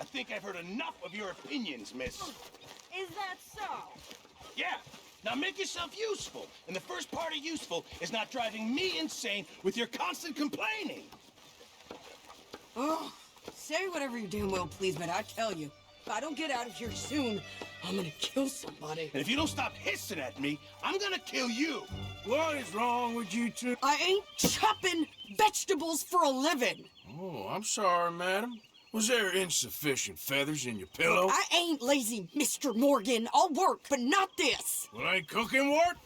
think I've heard enough of your opinions, miss. Is that so? Yeah. Now make yourself useful. And the first part of useful is not driving me insane with your constant complaining. Oh, say whatever you damn well please, but I tell you, if I don't get out of here soon, I'm gonna kill somebody. And if you don't stop hissing at me, I'm gonna kill you. What is wrong with you two? I ain't chopping vegetables for a living. Oh, I'm sorry, madam. Was there insufficient feathers in your pillow? I ain't lazy, Mr. Morgan. I'll work, but not this. Well, ain't cooking work?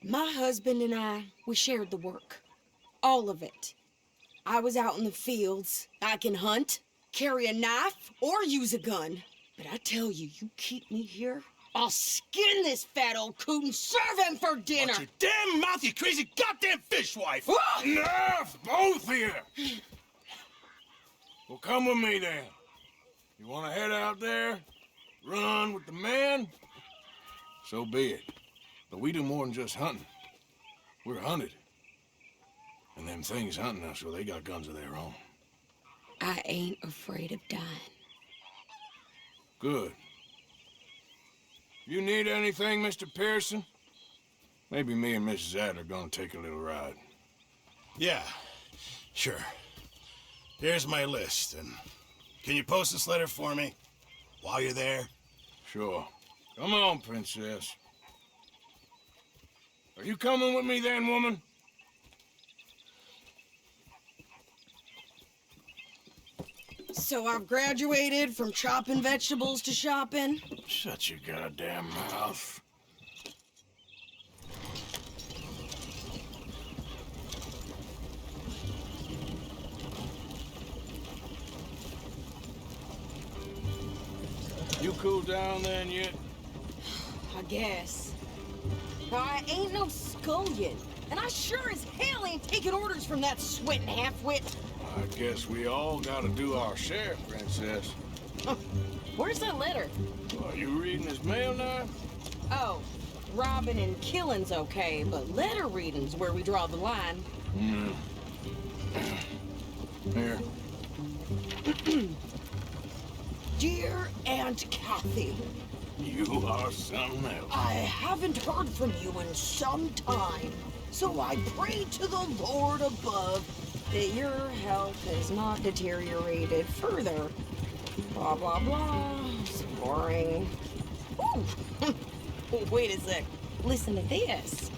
My husband and I, we shared the work. All of it. I was out in the fields. I can hunt, carry a knife, or use a gun. But I tell you, you keep me here, I'll skin this fat old coot and serve him for dinner. Watch your damn mouth, you crazy goddamn fishwife! Enough, both of you! Well, come with me then. You want to head out there, run with the men? So be it. But we do more than just hunting. We're hunted. And them things hunting us, well, they got guns of their own. I ain't afraid of dying. Good. You need anything, Mr. Pearson? Maybe me and Mrs. Adler are gonna take a little ride. Yeah, sure. Here's my list, and can you post this letter for me while you're there? Sure. Come on, Princess. Are you coming with me then, woman? So I've graduated from chopping vegetables to shopping. Shut your goddamn mouth. You cooled down then yet? I guess. I ain't no scullion, and I sure as hell ain't taking orders from that sweating half-wit. I guess we all gotta do our share, Princess. Where's that letter? Are you reading his mail now? Oh, robbing and killing's okay, but letter reading's where we draw the line. Here. Dear Aunt Kathy, You are something else. I haven't heard from you in some time, so I pray to the Lord above that your health has not deteriorated further. Blah, blah, blah. It's boring. Ooh. Wait a sec. Listen to this.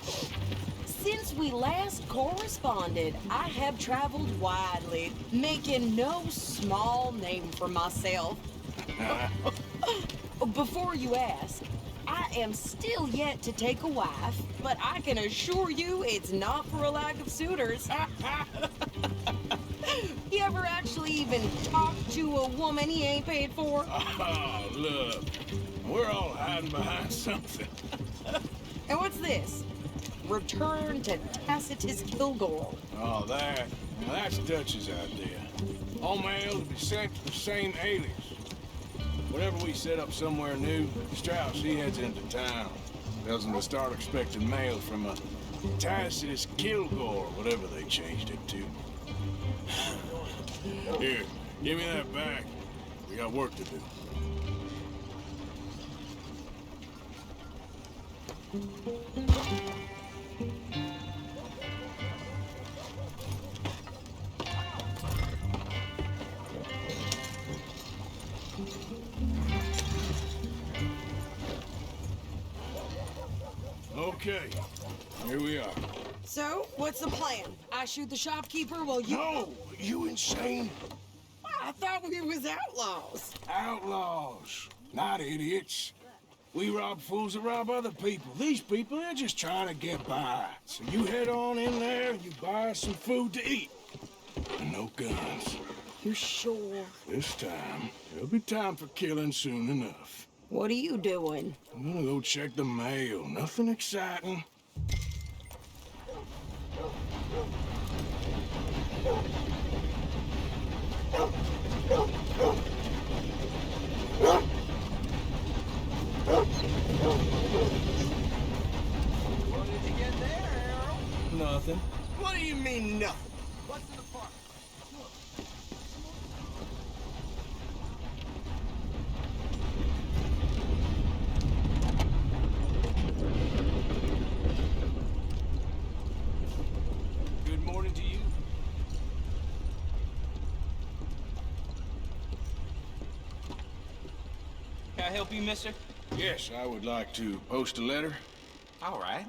Since we last corresponded, I have traveled widely, making no small name for myself. Before you ask, I am still yet to take a wife, but I can assure you it's not for a lack of suitors. You ever actually even talk to a woman he ain't paid for? Oh, look. We're all hiding behind something. And what's this? Return to Tacitus Kilgore. Oh, that's Dutch's idea. All mail to be sent to the same alias. Whenever we set up somewhere new, Strauss, he heads into town. Tells them to start expecting mail from a Tacitus Kilgore, whatever they changed it to. Here, give me that back. We got work to do. Okay, here we are. So, what's the plan? I shoot the shopkeeper while you... No, you insane? I thought we was outlaws. Outlaws, not idiots. We rob fools that rob other people. These people, they're just trying to get by. So you head on in there, you buy some food to eat. And no guns. You sure? This time, there'll be time for killing soon enough. What are you doing? I'm gonna go check the mail. Nothing exciting. What is Nothing? What do you mean, nothing? What's in the park? Good morning to you. Can I help you, mister? Yes, I would like to post a letter. All right.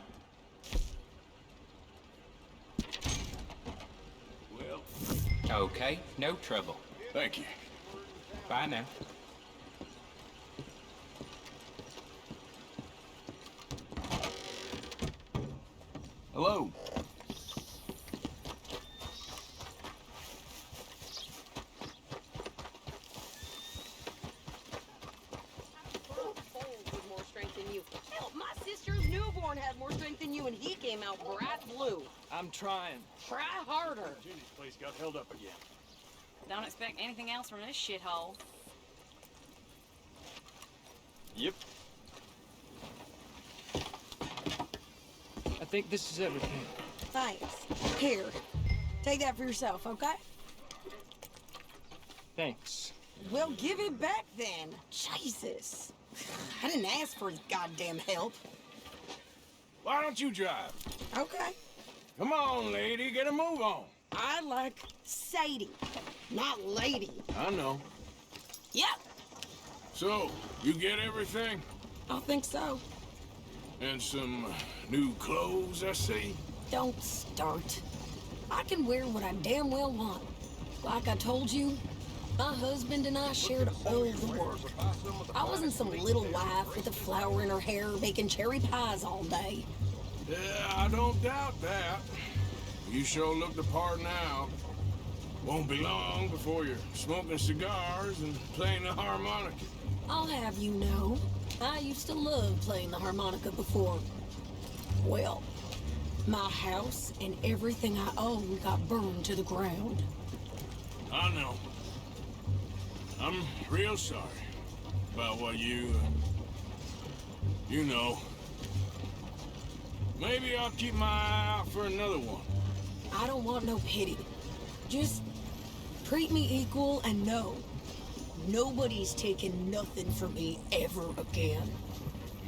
Well, Okay, no trouble. thank you. Bye now. Hello. With more strength than you. Hell, my sister's newborn had more strength than you, and he came out bright blue. I'm trying. Try harder. Jenny's place got held up again. Don't expect anything else from this shithole. Yep. I think this is everything. Thanks. Here, take that for yourself, okay? Thanks. Well, give it back then. Jesus. I didn't ask for his goddamn help. Why don't you drive? Okay. Come on, lady, get a move on. I like Sadie, not lady. I know. Yep, So, you get everything? I think so. And some new clothes, I see? Don't start. I can wear what I damn well want. Like I told you, my husband and I shared all the work. I wasn't some little wife with a flower in her hair making cherry pies all day. Yeah, I don't doubt that. You sure look the part now. Won't be long before you're smoking cigars and playing the harmonica. I'll have you know, I used to love playing the harmonica before. Well, my house and everything I own got burned to the ground. I know. I'm real sorry about what you know. Maybe I'll keep my eye out for another one. I don't want no pity. Just treat me equal and know nobody's taking nothing from me ever again.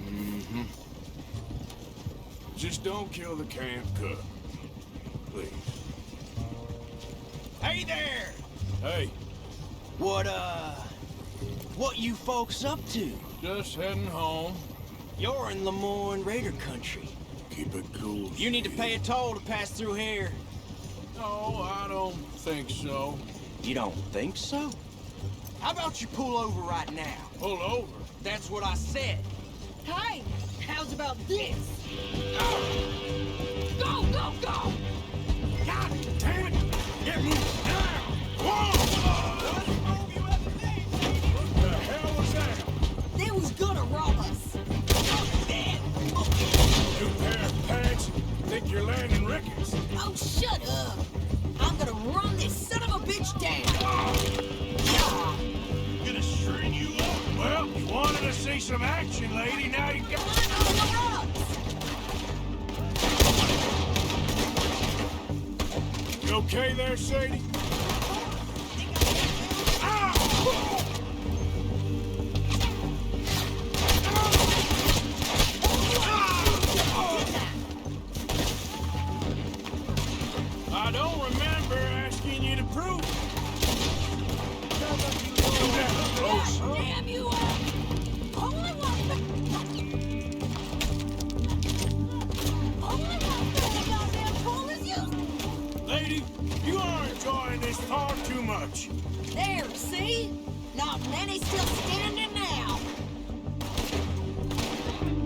Mm-hmm. Just don't kill the camp cook. Please. Hey there! Hey, What you folks up to? just heading home. You're in Lemoyne Raider country. Keep it cool. You need to pay a toll to pass through here. No, I don't think so. You don't think so? How about you pull over right now? Pull over. That's what I said. Hey, how's about this? Go, go, go! God damn it! Get moving now! Whoa! What the hell was that? They was gonna rob us. New pair of pants? Think you're landing Ricketts? Oh, shut up! I'm gonna run this son of a bitch down. Yeah. Gonna string you up? Well, you wanted to see some action, lady. Now you got. Climb on the rocks. You okay there, Sadie? Ow! I don't remember asking you to prove it. Do that close. Damn you all! Only one goddamn tool is you! Lady, you are enjoying this far too much. There, see? Not many still standing now.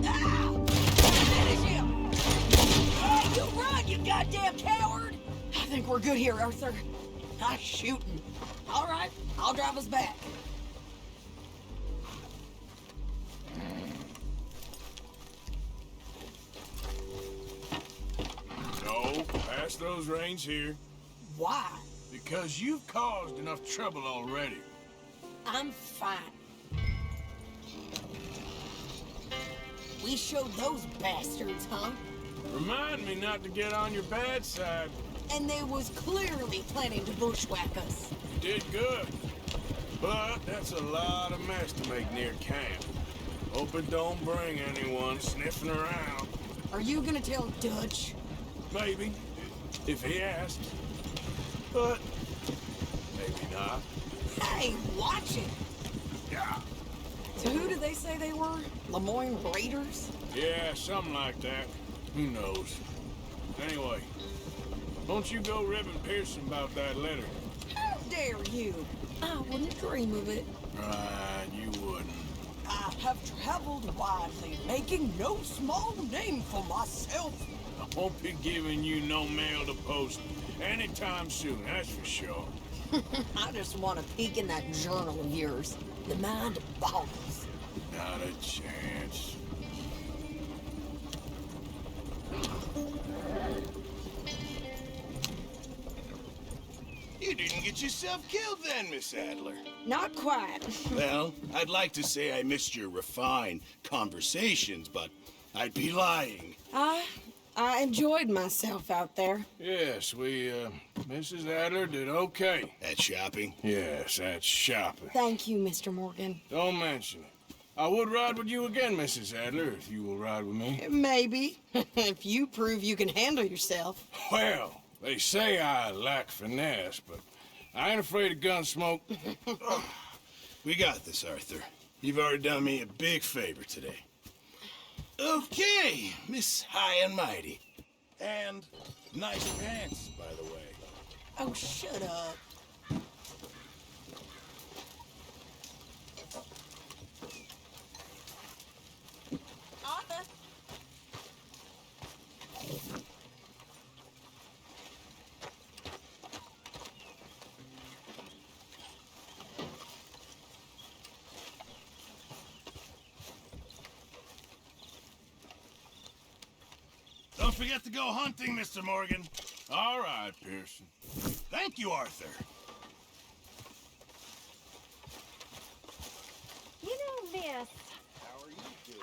Ah! Finish him! Hey, you run, you goddamn coward! I think we're good here, Arthur. Nice shooting. All right, I'll drive us back. No, pass those reins here. Why? Because you've caused enough trouble already. I'm fine. We showed those bastards, huh? Remind me not to get on your bad side. And they was clearly planning to bushwhack us. You did good. But that's a lot of mess to make near camp. Hope it don't bring anyone sniffing around. Are you gonna tell Dutch? Maybe, if he asks. But maybe not. Hey, watch it! Yeah. So who did they say they were? Lemoyne Raiders? Yeah, something like that. Who knows? Anyway, don't you go ribbing Pearson about that letter. How dare you? I wouldn't dream of it. Right, you wouldn't. I have traveled widely, making no small name for myself. I won't be giving you no mail to post anytime soon, that's for sure. I just want to peek in that journal of yours. The mind boggles. Not a chance. You didn't get yourself killed then, Miss Adler. Not quite. Well, I'd like to say I missed your refined conversations, but I'd be lying. I enjoyed myself out there. Yes, Mrs. Adler did okay. At shopping? Yes, that's shopping. Thank you, Mr. Morgan. Don't mention it. I would ride with you again, Mrs. Adler, if you will ride with me. Maybe. If you prove you can handle yourself. Well, they say I lack finesse, but I ain't afraid of gun smoke. We got this, Arthur. You've already done me a big favor today. Okay, Miss High and Mighty. And nice pants, by the way. Oh, shut up. Arthur. Don't forget to go hunting, Mr. Morgan. All right, Pearson. Thank you, Arthur. You know, miss,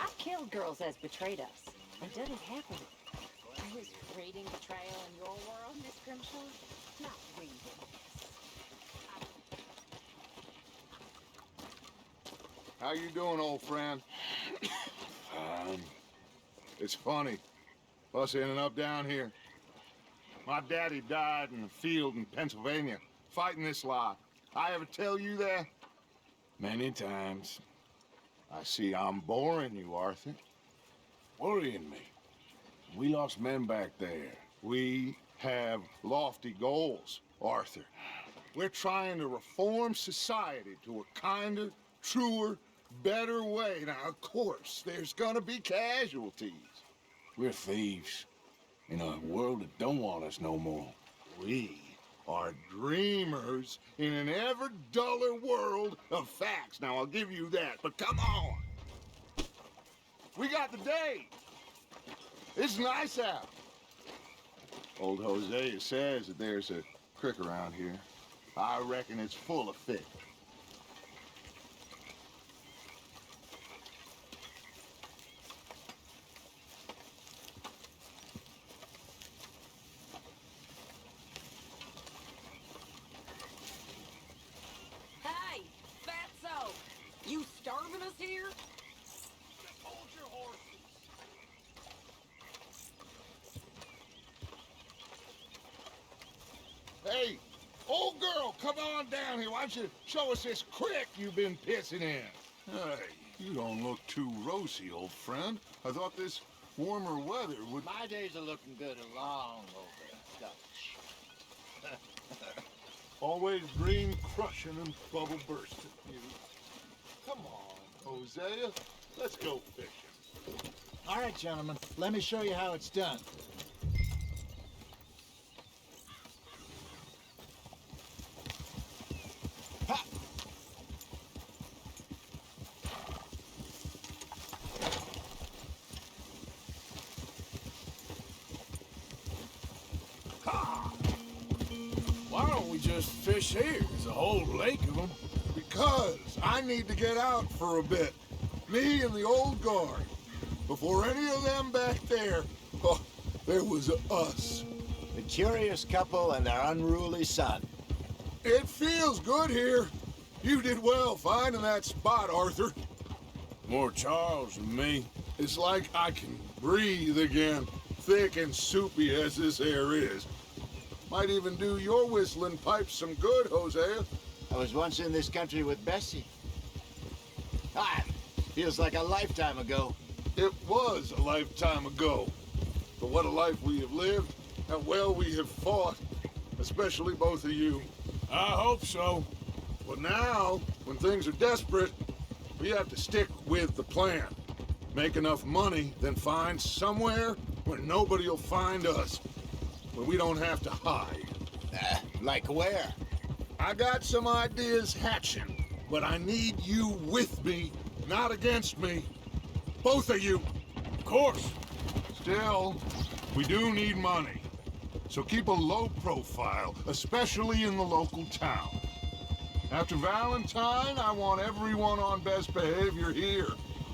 I've killed girls as betrayed us. And done it happen. Is reading betrayal in your world, Miss Grimshaw? Not reading, How you doing, old friend? It's funny, us ending up down here. My daddy died in the field in Pennsylvania, fighting this lot. I ever tell you that? Many times. I see I'm boring you, Arthur. Worrying me. We lost men back there. We have lofty goals, Arthur. We're trying to reform society to a kinder, truer, better way. Now, of course, there's gonna be casualties. We're thieves in a world that don't want us no more. We are dreamers in an ever duller world of facts. Now, I'll give you that, but come on. We got the day. It's nice out. Old Hosea says that there's a creek around here. I reckon it's full of fish. Hey, fatso! You starving us here? Just hold your horses. Hey, old girl, come on down here. Why don't you show us this creek you've been pissing in? Hey, you don't look too rosy, old friend. I thought this warmer weather would... My days are looking good along over Dutch. Always green crushing and bubble bursting. You. Come on, Hosea. Let's go fishing. All right, gentlemen, let me show you how it's done. Ha! Why don't we just fish here? There's a whole lake of them. Because I need to get out for a bit. Me and the old guard. Before any of them back there, oh, there was us. The curious couple and their unruly son. It feels good here. You did well finding that spot, Arthur. More Charles than me. It's like I can breathe again, thick and soupy as this air is. Might even do your whistling pipes some good, Hosea. I was once in this country with Bessie. Feels like a lifetime ago. It was a lifetime ago. But what a life we have lived, how well we have fought, especially both of you. I hope so. But now, when things are desperate, we have to stick with the plan. Make enough money, then find somewhere where nobody will find us. Where we don't have to hide. Like where? I got some ideas hatching, but I need you with me, not against me. Both of you. Of course. Still, we do need money. So keep a low profile, especially in the local town. After Valentine, I want everyone on best behavior here.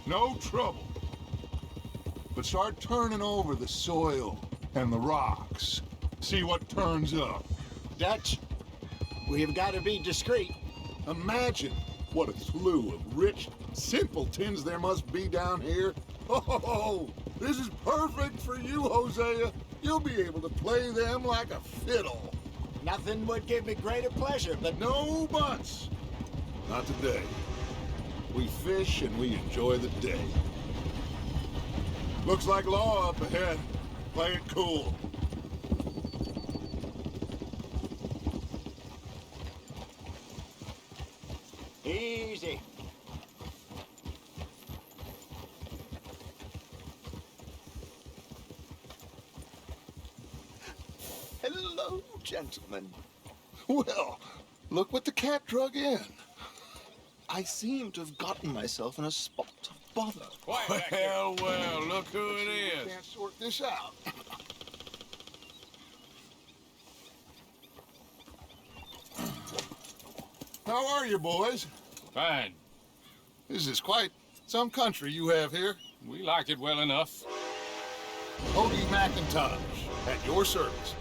No trouble. But start turning over the soil and the rocks. See what turns up. Dutch, we've got to be discreet. Imagine what a slew of rich simpletons there must be down here. Oh, this is perfect for you, Hosea. You'll be able to play them like a fiddle. Nothing would give me greater pleasure, but No buts. Not today. We fish and we enjoy the day. Looks like law up ahead. Play it cool. easy. Hello, gentlemen. Well, look what the cat drug in. I seem to have gotten myself in a spot of bother. Well, look who it is. Can't sort this out. How are you, boys? Fine. This is quite some country you have here. We like it well enough. Hoagie McIntosh, at your service.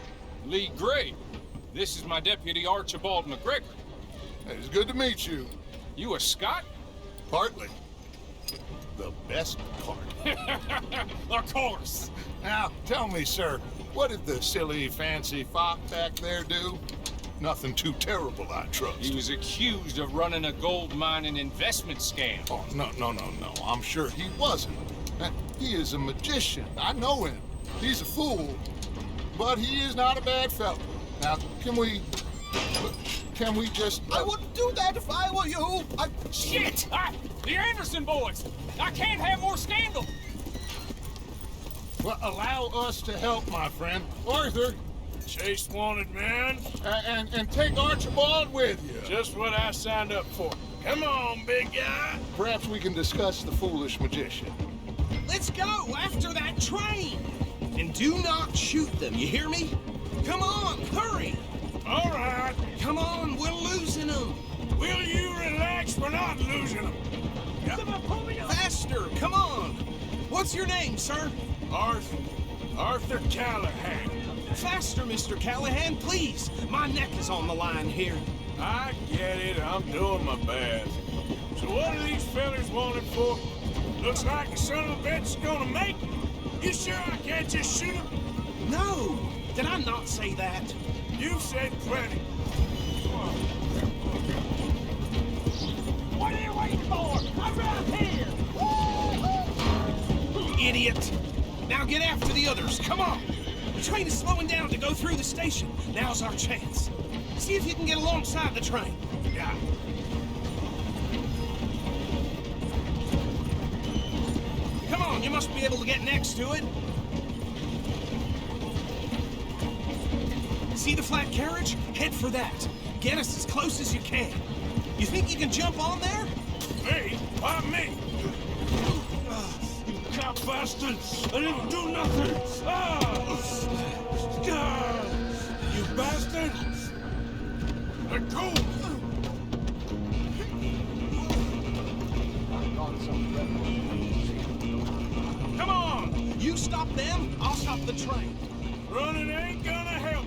Lee Gray. This is my deputy Archibald McGregor. It's good to meet you. You a Scot? Partly. The best part. Of course. Now, tell me, sir, what did the silly, fancy fop back there do? Nothing too terrible, I trust. He was accused of running a gold mining investment scam. Oh, no. I'm sure he wasn't. He is a magician. I know him. He's a fool. But he is not a bad fellow. Now, can we just... I wouldn't do that if I were you. Shit! The Anderson boys! I can't have more scandal! Well, allow us to help, my friend. Arthur. Chase wanted man. And take Archibald with you. Just what I signed up for. Come on, big guy. Perhaps we can discuss the foolish magician. Let's go after that train. And do not shoot them, you hear me? Come on, hurry. All right. Come on, we're losing them. Will you relax? We're not losing them. Faster, come on. What's your name, sir? Arthur Callahan. Faster, Mr. Callahan, please. My neck is on the line here. I get it. I'm doing my best. So what are these fellas wanted for? Looks like the son of a bitch is gonna make it. You sure I can't just shoot him? No. Did I not say that? You said plenty. What are you waiting for? I'm right here! Idiot! Now get after the others, come on! The train is slowing down to go through the station. Now's our chance. See if you can get alongside the train. Yeah. Come on, you must be able to get next to it. See the flat carriage? Head for that. Get us as close as you can. You think you can jump on there? Me? Why me? You cop bastards! I didn't do nothing! You bastard! Let go! Come on! You stop them, I'll stop stop the train. Running ain't gonna help.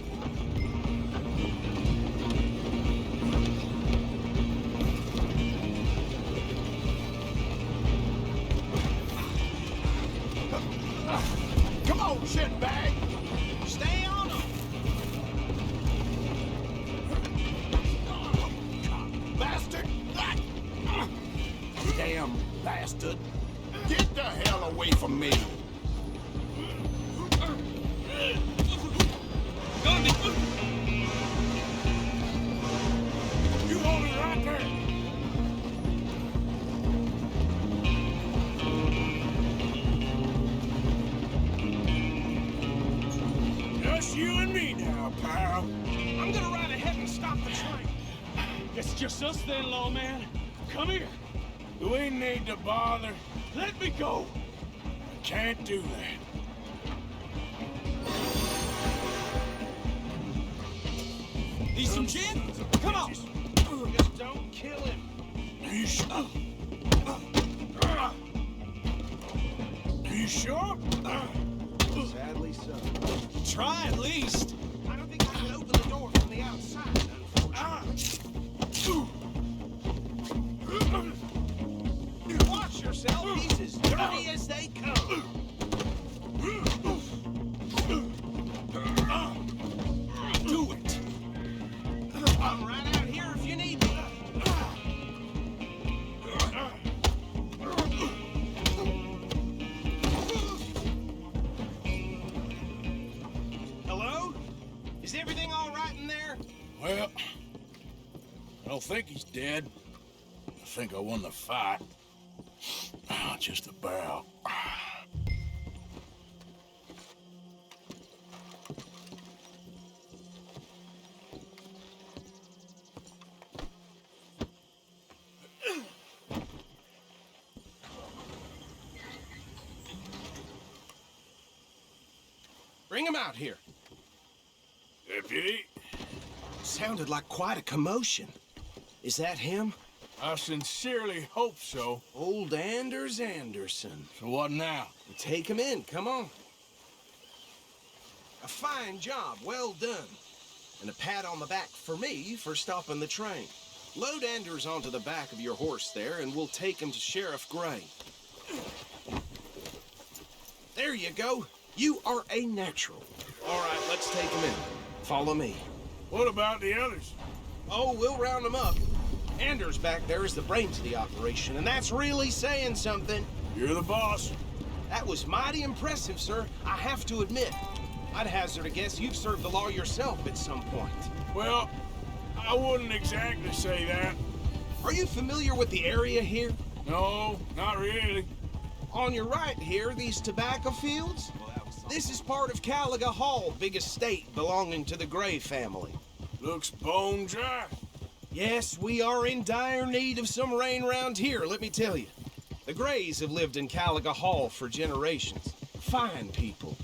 Come on, shitbag! Stay on them. Bastard! Damn bastard. Get the hell away from me! You hold it right there. Just you and me now, pal. I'm gonna ride ahead and stop the train. Guess it's just us then, lawman. Come here. Do we need to bother? Let me go. I can't do that. Need some gin? Come on. Just don't kill him. Are you sure? Are you sure? Sadly so. Try at least. I don't think I can open the door from the outside, unfortunately. Watch yourself. He's as dirty as they come. Do it. I'm right out here if you need me. Hello? Is everything all right in there? Well, I don't think he's dead. I think I won the fight. Just about. Bring him out here. Deputy, Sounded like quite a commotion. Is that him? I sincerely hope so. Old Anders Anderson. So what now? Take him in, come on. A fine job, well done. And a pat on the back for me for stopping the train. Load Anders onto the back of your horse there, and we'll take him to Sheriff Gray. There you go. You are a natural. All right, let's take him in. Follow me. What about the others? Oh, we'll round them up. Anders back there is the brains of the operation, and that's really saying something. You're the boss. That was mighty impressive, sir. I have to admit. I'd hazard a guess you've served the law yourself at some point. Well, I wouldn't exactly say that. Are you familiar with the area here? No, not really. On your right here, these tobacco fields? This is part of Caliga Hall, big estate belonging to the Gray family. Looks bone dry. Yes, we are in dire need of some rain round here, let me tell you. The Grays have lived in Caliga Hall for generations. Fine people.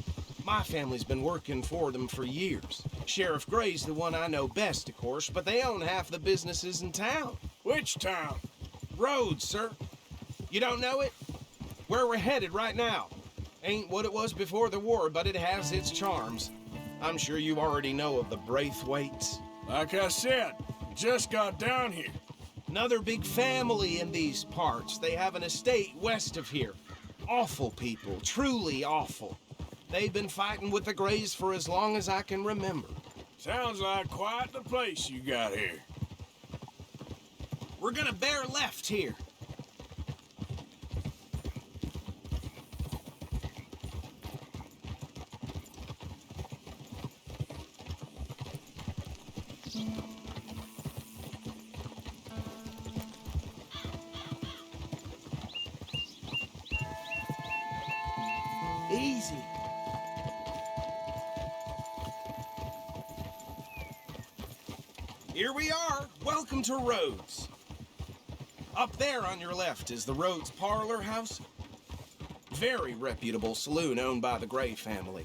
My family's been working for them for years. Sheriff Gray's the one I know best, of course, but they own half the businesses in town. Which town? Rhodes, sir. You don't know it? Where we're headed right now. Ain't what it was before the war, but it has its charms. I'm sure you already know of the Braithwaites. Like I said, just got down here. Another big family in these parts. They have an estate west of here. Awful people, truly awful. They've been fighting with the Grays for as long as I can remember. Sounds like quite the place you got here. We're gonna bear left here. Easy. Here we are. Welcome to Rhodes. Up there on your left is the Rhodes Parlor House. Very reputable saloon owned by the Gray family.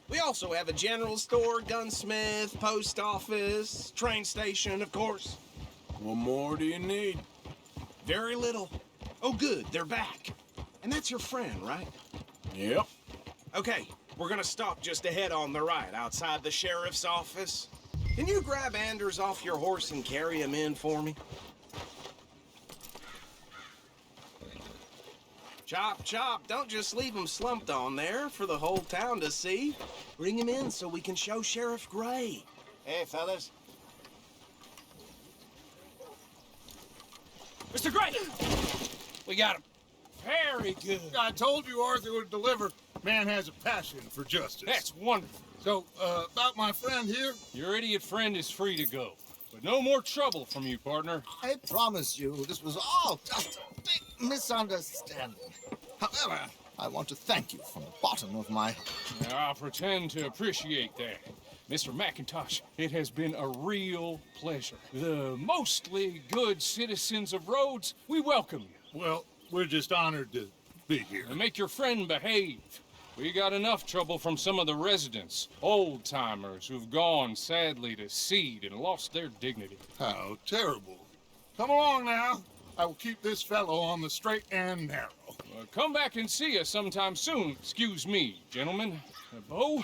We also have a general store, gunsmith, post office, train station, of course. What more do you need? Very little. Oh, good, they're back. And that's your friend, right? Yep. Okay, We're gonna stop just ahead on the right, outside the sheriff's office. Can you grab Anders off your horse and carry him in for me? Chop, chop, don't just leave him slumped on there for the whole town to see. Bring him in so we can show Sheriff Gray. Hey, fellas. Mr. Gray! We got him. Very good. I told you Arthur would deliver. Man has a passion for justice. That's wonderful. So, about my friend here? Your idiot friend is free to go. But no more trouble from you, partner. I promise you, this was all just a big misunderstanding. However, I want to thank you from the bottom of my heart. Now, I'll pretend to appreciate that. Mr. McIntosh, it has been a real pleasure. The mostly good citizens of Rhodes, we welcome you. Well, we're just honored to be here. And make your friend behave. We got enough trouble from some of the residents, old-timers who've gone, sadly, to seed and lost their dignity. How terrible. Come along now. I will keep this fellow on the straight and narrow. Come back and see us sometime soon. Excuse me, gentlemen. Bo,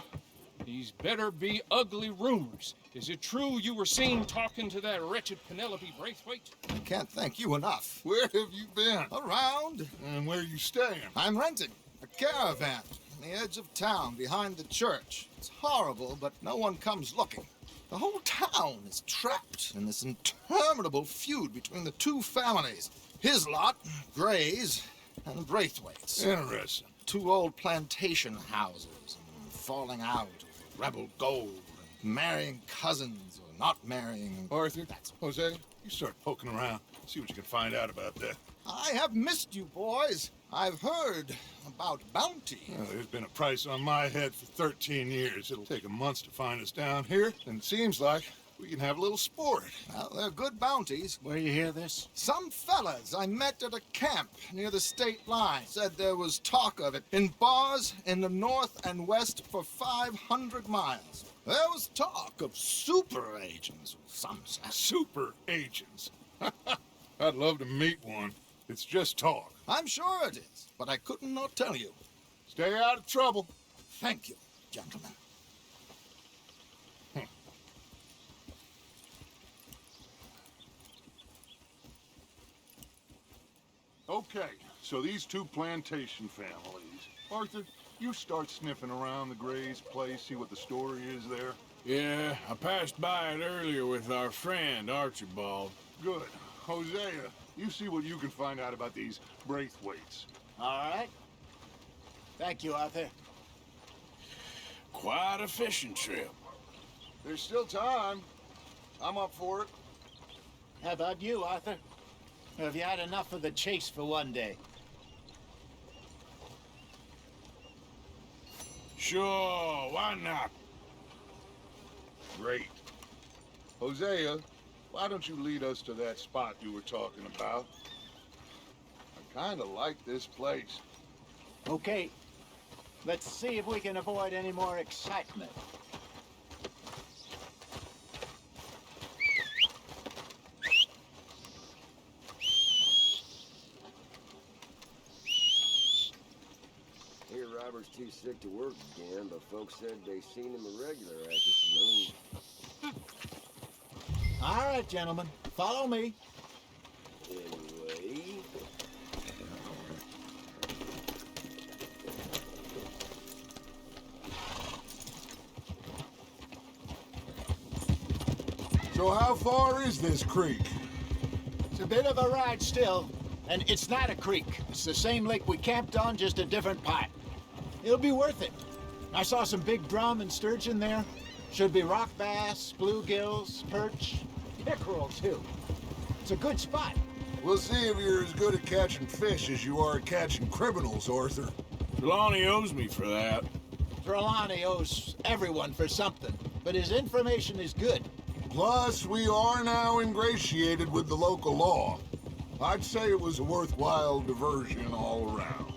these better be ugly rumors. Is it true you were seen talking to that wretched Penelope Braithwaite? I can't thank you enough. Where have you been? Around. And where are you staying? I'm renting a caravan on the edge of town behind the church. It's horrible, but no one comes looking. The whole town is trapped in this interminable feud between the two families. His lot, Gray's, and Braithwaite's. Interesting. Two old plantation houses, and falling out over rebel gold, and marrying cousins or not marrying. Arthur, Jose, you start poking around. See what you can find out about that. I have missed you, boys. I've heard about bounty. Well, there's been a price on my head for 13 years. It'll take 'em months to find us down here, and it seems like we can have a little sport. Well, they're good bounties. Where you hear this? Some fellas I met at a camp near the state line said there was talk of it in bars in the north and west for 500 miles. There was talk of super agents, some said. Super agents. I'd love to meet one. It's just talk. I'm sure it is, but I couldn't not tell you. Stay out of trouble. Thank you, gentlemen. Okay, so these two plantation families. Arthur, you start sniffing around the Gray's place, see what the story is there. Yeah, I passed by it earlier with our friend, Archibald. Good. Hosea, you see what you can find out about these Braithwaites. All right. Thank you, Arthur. Quite a fishing trip. There's still time. I'm up for it. How about you, Arthur? Or have you had enough of the chase for one day? Sure, why not? Great. Hosea, why don't you lead us to that spot you were talking about? I kind of like this place. Okay. Let's see if we can avoid any more excitement. Here, Robert's too sick to work again, but folks said they seen him a regular at the saloon. All right, gentlemen. Follow me. Anyway... So how far is this creek? It's a bit of a ride still, and it's not a creek. It's the same lake we camped on, just a different part. It'll be worth it. I saw some big drum and sturgeon there. Should be rock bass, bluegills, perch, pickerel too. It's a good spot. We'll see if you're as good at catching fish as you are at catching criminals, Arthur. Trelawney owes me for that. Trelawney owes everyone for something, but his information is good. Plus, we are now ingratiated with the local law. I'd say it was a worthwhile diversion all around.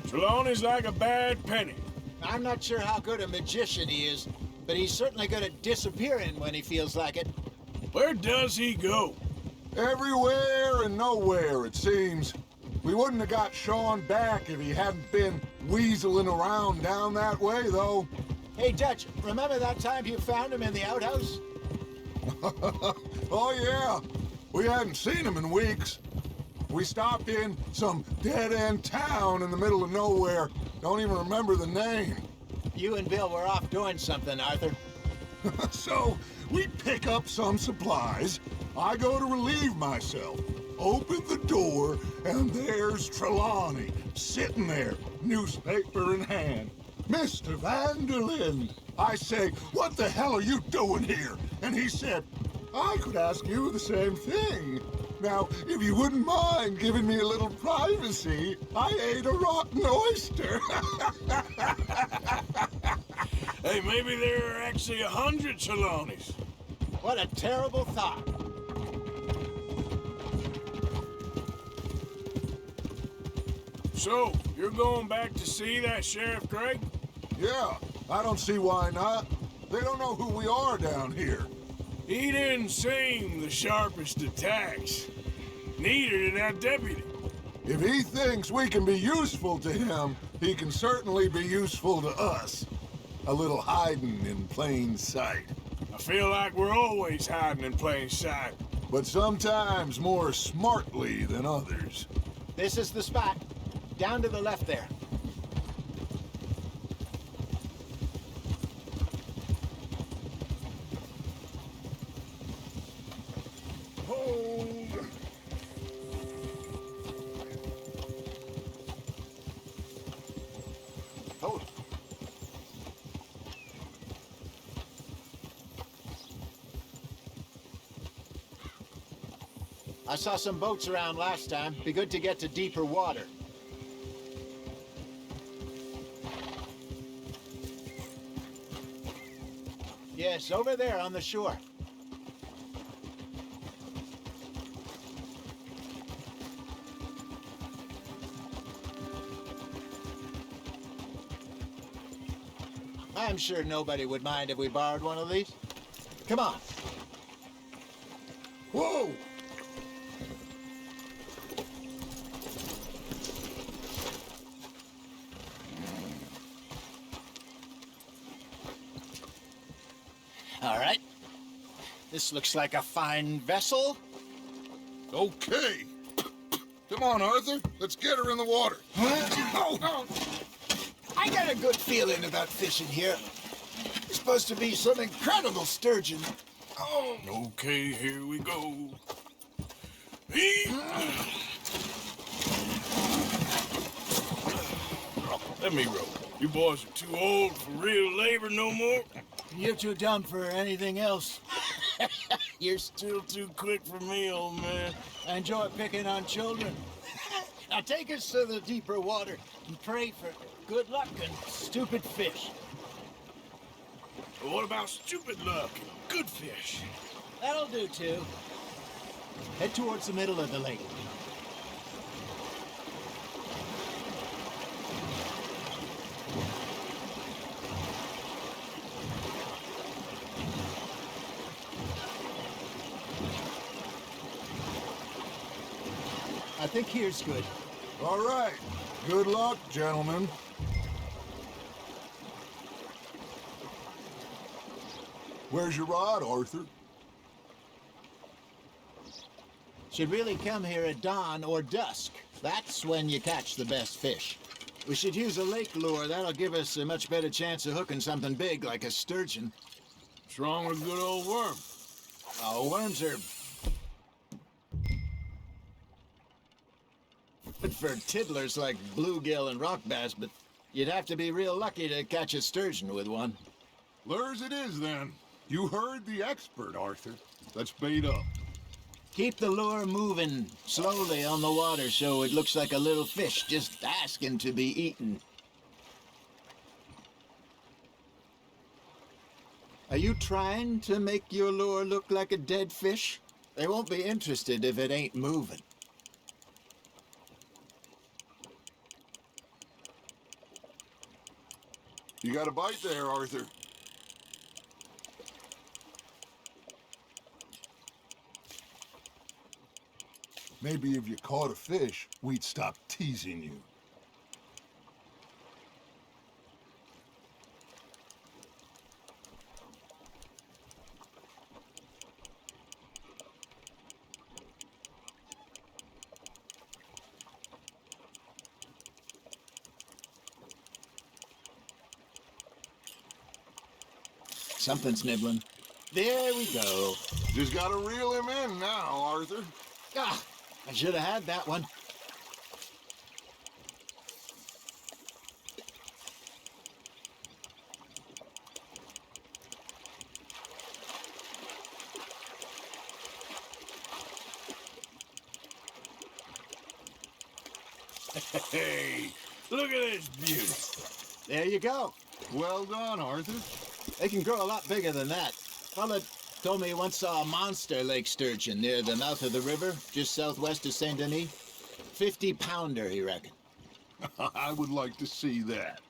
Trelawney's like a bad penny. I'm not sure how good a magician he is, but he's certainly good at disappearing when he feels like it. Where does he go? Everywhere and nowhere, it seems. We wouldn't have got Sean back if he hadn't been weaseling around down that way, though. Hey, Dutch, remember that time you found him in the outhouse? Oh, yeah. We hadn't seen him in weeks. We stopped in some dead-end town in the middle of nowhere. Don't even remember the name. You and Bill were off doing something, Arthur. So, we pick up some supplies. I go to relieve myself. Open the door, and there's Trelawney, sitting there, newspaper in hand. Mr. Van der Linde. I say, what the hell are you doing here? And he said, I could ask you the same thing. Now, if you wouldn't mind giving me a little privacy, I ate a rotten oyster. Hey, maybe there are actually 100 Trelawneys. What a terrible thought. So, you're going back to see that Sheriff Craig? Yeah, I don't see why not. They don't know who we are down here. He didn't seem the sharpest attacks. Neither did that deputy. If he thinks we can be useful to him, he can certainly be useful to us. A little hiding in plain sight. I feel like we're always hiding in plain sight. But sometimes more smartly than others. This is the spot. Down to the left there. Hold. Hold. I saw some boats around last time. Be good to get to deeper water. Yes, over there on the shore. I'm sure nobody would mind if we borrowed one of these. Come on. Whoa! All right. This looks like a fine vessel. Okay. Come on, Arthur. Let's get her in the water. Oh. I got a good feeling about fishing here. It's supposed to be some incredible sturgeon. Oh. Okay, here we go. Let me row. You boys are too old for real labor no more. You're too dumb for anything else. You're still too quick for me, old man. I enjoy picking on children. Now take us to the deeper water and pray for good luck and stupid fish. But what about stupid luck and good fish? That'll do, too. Head towards the middle of the lake. I think here's good. All right. Good luck, gentlemen. Where's your rod, Arthur? Should really come here at dawn or dusk. That's when you catch the best fish. We should use a lake lure. That'll give us a much better chance of hooking something big like a sturgeon. What's wrong with a good old worm? Oh, worms are good for tiddlers like bluegill and rock bass, but you'd have to be real lucky to catch a sturgeon with one. Lures it is, then. You heard the expert, Arthur. Let's bait up. Keep the lure moving slowly on the water so it looks like a little fish just asking to be eaten. Are you trying to make your lure look like a dead fish? They won't be interested if it ain't moving. You got a bite there, Arthur. Maybe if you caught a fish, we'd stop teasing you. Something's nibbling. There we go. Just gotta reel him in now, Arthur. Ah, I should have had that one. Hey, look at this beauty. There you go. Well done, Arthur. They can grow a lot bigger than that. Fella told me he once saw a monster lake sturgeon near the mouth of the river, just southwest of Saint Denis. 50-pounder, he reckoned. I would like to see that.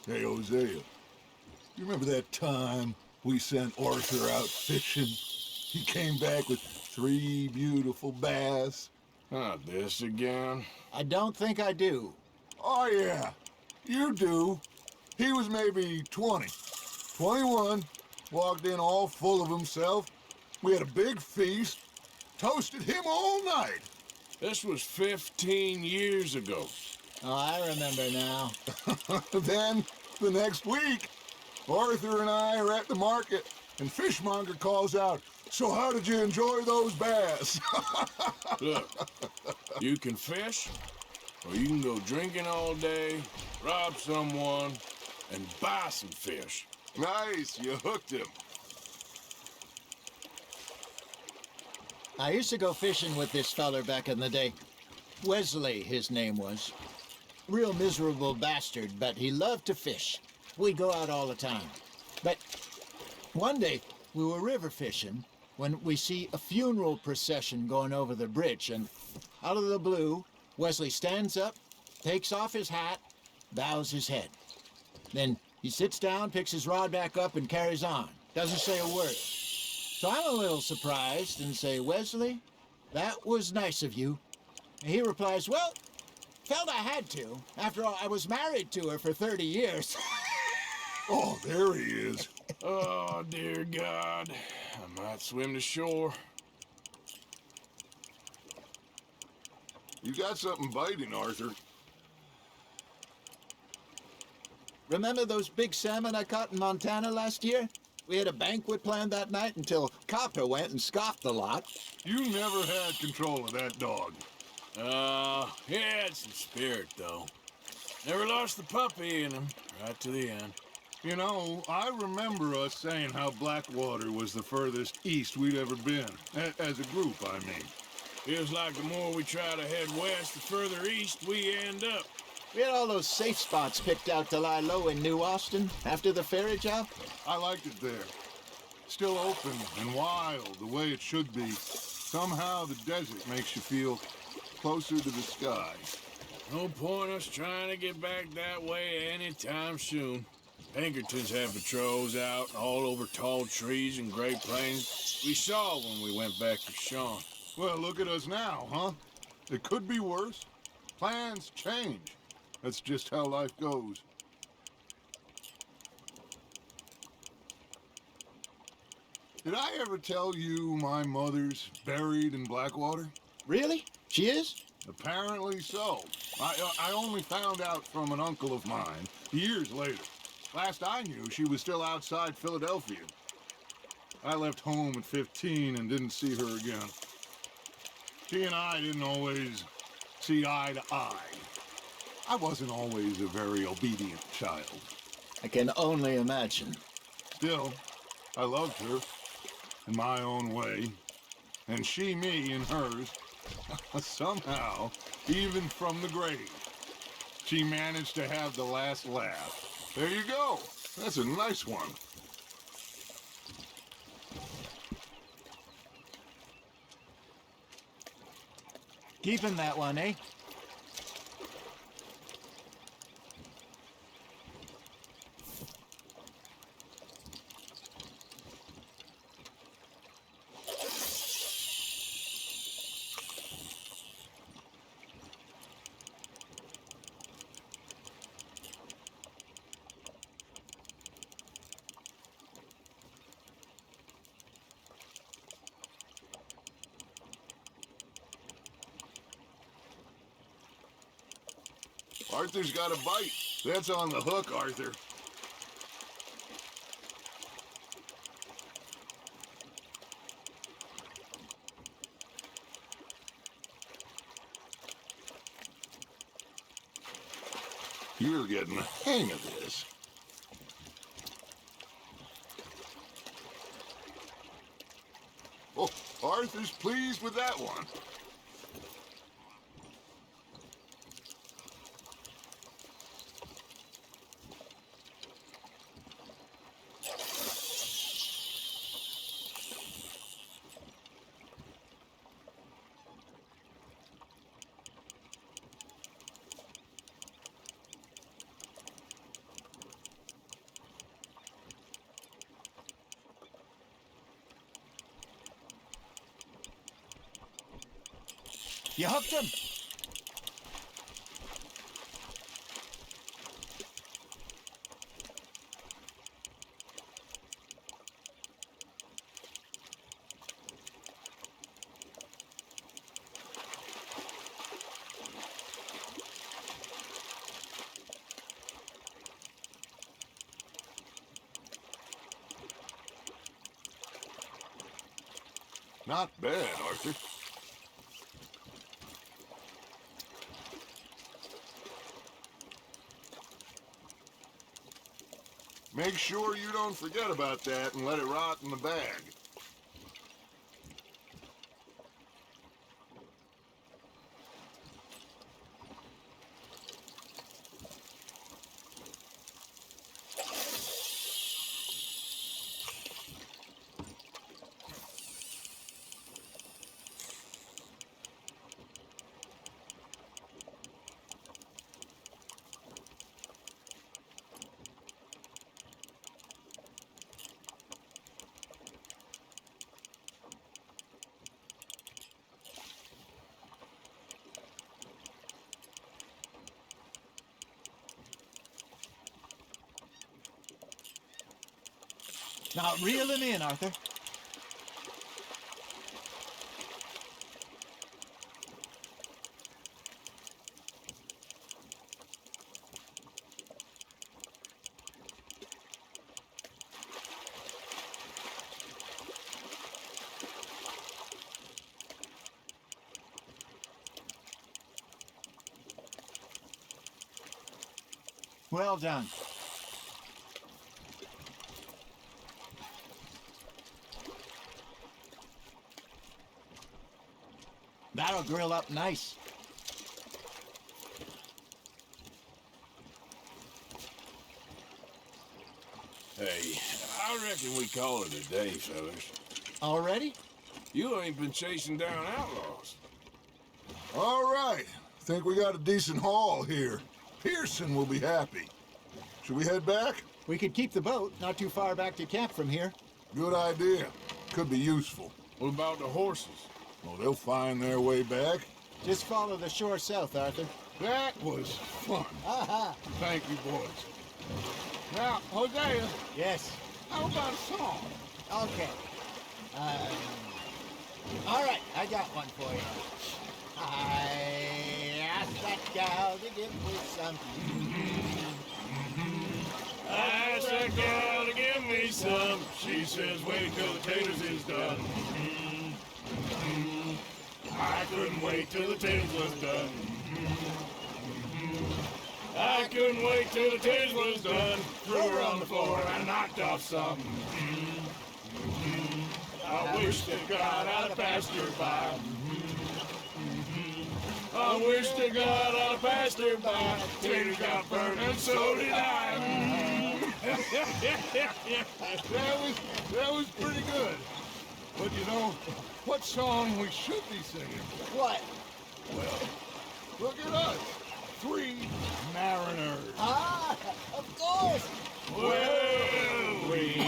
Hey, Hosea, you remember that time we sent Arthur out fishing? He came back with 3 beautiful bass. Not this again. I don't think I do. Oh, yeah, you do. He was maybe 20, 21, walked in all full of himself. We had a big feast, toasted him all night. This was 15 years ago. Oh, I remember now. Then, the next week, Arthur and I are at the market, and Fishmonger calls out, "So how did you enjoy those bass?" Look, you can fish, or you can go drinking all day, rob someone, and buy some fish. Nice, you hooked him. I used to go fishing with this feller back in the day. Wesley, his name was. Real miserable bastard, but he loved to fish. We'd go out all the time. But one day, we were river fishing when we see a funeral procession going over the bridge, and out of the blue, Wesley stands up, takes off his hat, bows his head. Then he sits down, picks his rod back up, and carries on. Doesn't say a word. So I'm a little surprised and say, "Wesley, that was nice of you." And he replies, "Well, felt I had to. After all, I was married to her for 30 years. Oh, there he is. Oh, dear God. I might swim to shore. You got something biting, Arthur. Remember those big salmon I caught in Montana last year? We had a banquet planned that night until Copper went and scoffed the lot. You never had control of that dog. He had some spirit, though. Never lost the puppy in him, right to the end. You know, I remember us saying how Blackwater was the furthest east we'd ever been. As a group, I mean. Feels like the more we try to head west, the further east we end up. We had all those safe spots picked out to lie low in New Austin after the ferry job. I liked it there. Still open and wild, the way it should be. Somehow the desert makes you feel closer to the sky. No point us trying to get back that way anytime soon. Pinkertons have patrols out all over tall trees and Great Plains. We saw when we went back to Sean. Well, look at us now, huh? It could be worse. Plans change. That's just how life goes. Did I ever tell you my mother's buried in Blackwater? Really? She is? Apparently so. I only found out from an uncle of mine years later. Last I knew, she was still outside Philadelphia. I left home at 15 and didn't see her again. She and I didn't always see eye to eye. I wasn't always a very obedient child. I can only imagine. Still, I loved her in my own way, and she me in hers. Somehow, even from the grave, she managed to have the last laugh. There you go. That's a nice one. Keeping that one, eh? Arthur's got a bite. That's on the hook, Arthur. You're getting the hang of this. Oh, Arthur's pleased with that one. You hooked him? Not bad, Arthur. Make sure you don't forget about that and let it rot in the bag. Now reel him in, Arthur. Well done. That'll grill up nice. Hey, I reckon we call it a day, fellas. Already? You ain't been chasing down outlaws. All right. Think we got a decent haul here. Pearson will be happy. Should we head back? We could keep the boat not too far back to camp from here. Good idea. Could be useful. What about the horses? Well, they'll find their way back. Just follow the shore south, Arthur. That was fun. Aha! Thank you, boys. Now, Hosea. Yes. How about a song? Okay. All right, I got one for you. I asked that gal to give me some. I asked that gal to give me some. She says, wait till the taters is done. I couldn't wait till the taters was done. I couldn't wait till the taters was done. Threw her on the floor and knocked off some. I wish to God I'd passed her by. I wish to God I'd passed her by. Taters got burned and so did I. That was pretty good. But you know, what song we should be singing? What? Well, look at us. 3 mariners. Ah, of course. Well, we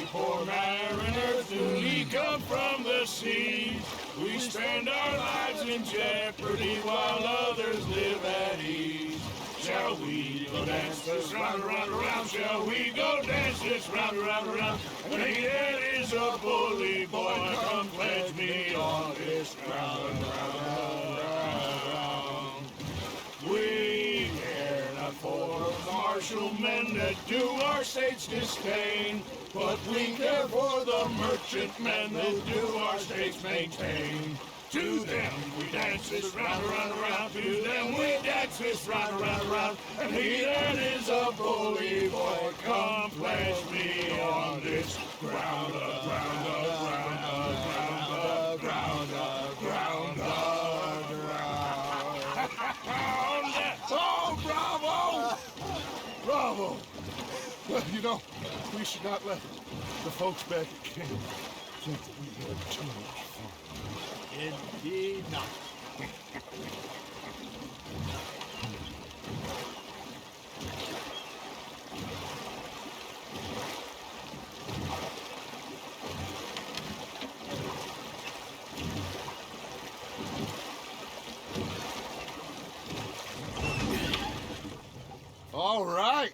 poor mariners, we come from the seas. We spend our lives in jeopardy while others live at ease. Shall we go dance this round, around, around? Shall we go dance this round, around, around? That is a bully boy, come pledge me on this round, round, round, round. We partial men that do our state's disdain. But we care for the merchantmen that do our state's maintain. To them we dance this round, around, around. To them we dance this round, around, around. And he that is a bully boy, come pledge me on this ground, ground, ground, ground, ground, ground, ground. Oh, bravo! Bravo! Well, you know, we should not let the folks back at camp think that we had too much fun. Indeed not. All right.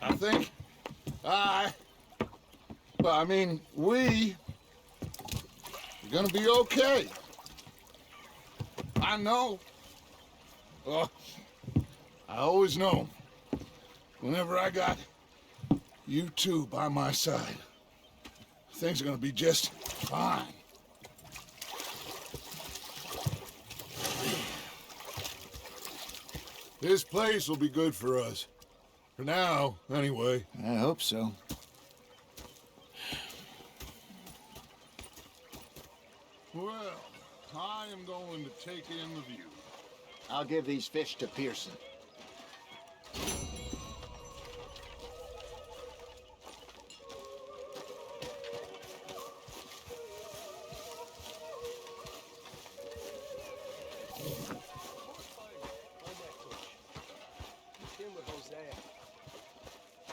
I think we are gonna be okay. I know. Oh, I always know. Whenever I got you two by my side, things are gonna be just fine. This place will be good for us. For now, anyway. I hope so. Well, I am going to take in the view. I'll give these fish to Pearson.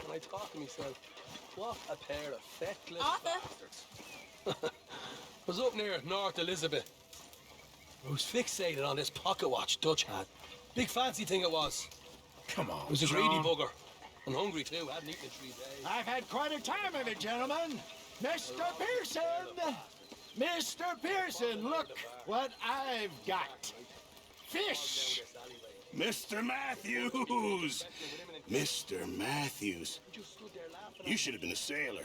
And I thought to myself, what a pair of feckless bastards. Was up near North Elizabeth. I was fixated on this pocket watch Dutch had. Big fancy thing it was. Come on, It was a greedy bugger. And hungry too, hadn't eaten in 3 days. I've had quite a time of it, gentlemen. Mr. Pearson! Mr. Pearson, look what I've got. Fish! Mr. Matthews! Mr. Matthews. You should have been a sailor.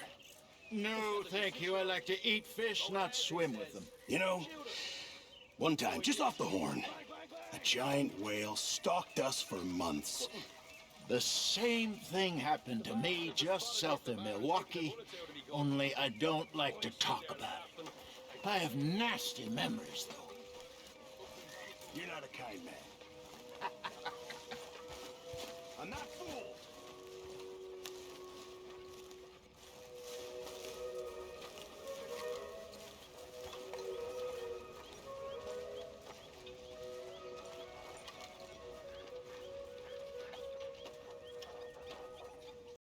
No, thank you. I like to eat fish, not swim with them. You know, one time, just off the Horn, a giant whale stalked us for months. The same thing happened to me just south of Milwaukee, only I don't like to talk about it. I have nasty memories, though. You're not a kind man. I'm not fooled.